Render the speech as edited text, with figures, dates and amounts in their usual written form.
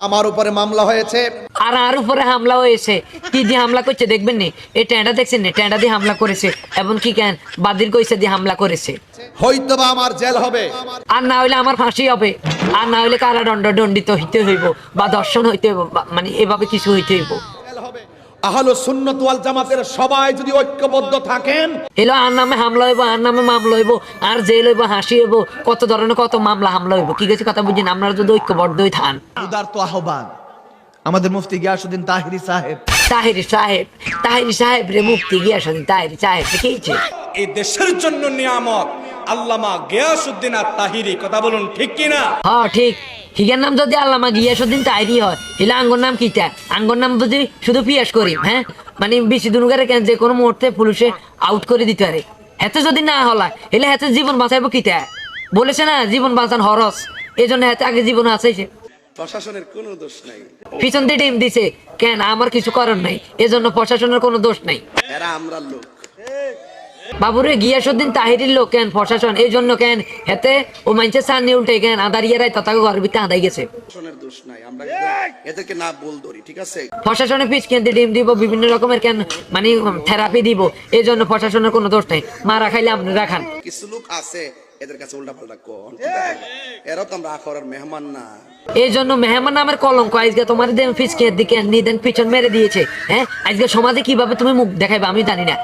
আমার উপরে মামলা হয়েছে আর উপরে হামলা হয়েছে। কি দিয়ে হামলা করছে দেখবেন নি? এই ট্যাঁটা দেখছেন না? ট্যাঁটা দিয়ে হামলা করেছে এবং কি কেন বাদির কইসা দিয়ে হামলা করেছে। হয়তোবা আমার জেল হবে, আর না হইলে আমার ফাঁসি হবে, আর না হইলে কারাদণ্ড দণ্ডিত হইতে হইব বা দর্শন হইতে হইব, মানে এভাবে কিছু হইতে হইব। জেল হবে। আহলে সুন্নাত ওয়াল জামাতের সবাই যদি ঐক্যবদ্ধ থাকেন, এলো আর নামে হামলা হইব, আর নামে মামলা হইব, আর জেল হইব, হাসি হইব, কত ধরনের কত মামলা হামলা হইব। কি কিছু কথা বুঝছেন? আপনারা যদি ঐক্যবদ্ধই থান। উদারত আহ্বান আমাদের মুফতি গিয়াসউদ্দিন তাহিরি সাহেব। তাহিরি সাহেব রে মুফতি গিয়াসউদ্দিন তাহিরি সাহেব লিখেছে। এই দেশের জন্য নিয়ামত আল্লামা গিয়াসউদ্দিন আত-তাহিরি। কথা বলুন ঠিক কিনা? হ্যাঁ ঠিক। হিগার নাম যদি আল্লামা গিয়াসউদ্দিন তাহিরি হয়, এলে আঙ্গর নাম কিটা? আঙ্গর নাম যদি শুধু পিয়াস করি, হ্যাঁ মানে বেশি দুনুগারে কেন যে কোনো মুহূর্তে পুলিশে আউট করে দিতে পারে। হেতে যদি না হলা এলে হেতে জীবন বাঁচাইবো কিটা? বলেছে না জীবন বাঁচান হরস, এই জন্য হেতে আগে জীবন আছেছে। প্রশাসনের কোনো দোষ নাই, পিছন দিয়ে ডিম দিছে কেন? আমার কিছু করার নাই, এজন্য প্রশাসনের কোনো দোষ নাই। এরা আমরা লোক। বাবুরে গিয়াসউদ্দিন তাহিরির লোক কেন প্রশাসন? এই জন্য কেন হেতে ও মাইনছে সান্নি উল্টে কেন আদারিয়ারাই তথাকে ঘরের ভিতরে আদাই গেছে। প্রশাসনের দোষ নাই, আমরা এদেরকে না বল ধরি, ঠিক আছে? প্রশাসনের পিছ কেন ডিম দিব, বিভিন্ন রকমের কেন মানে থেরাপি দিব, এই জন্য প্রশাসনের কোনো দোষ নাই। মারা খাইলে আপনি রাখান। কিছু লোক আছে এদের কাছে উল্টা পাল্টা কোন, এরা তো আমরা আখরার মেহমান না। এই জন্য মেহমান নামের কলঙ্ক আজকে তোমার দেন ফিসকে দিকে নিদেন পিছন মেরে দিয়েছে। হ্যাঁ আজকে সমাজে কিভাবে তুমি মুখ দেখাইবে আমি জানি না।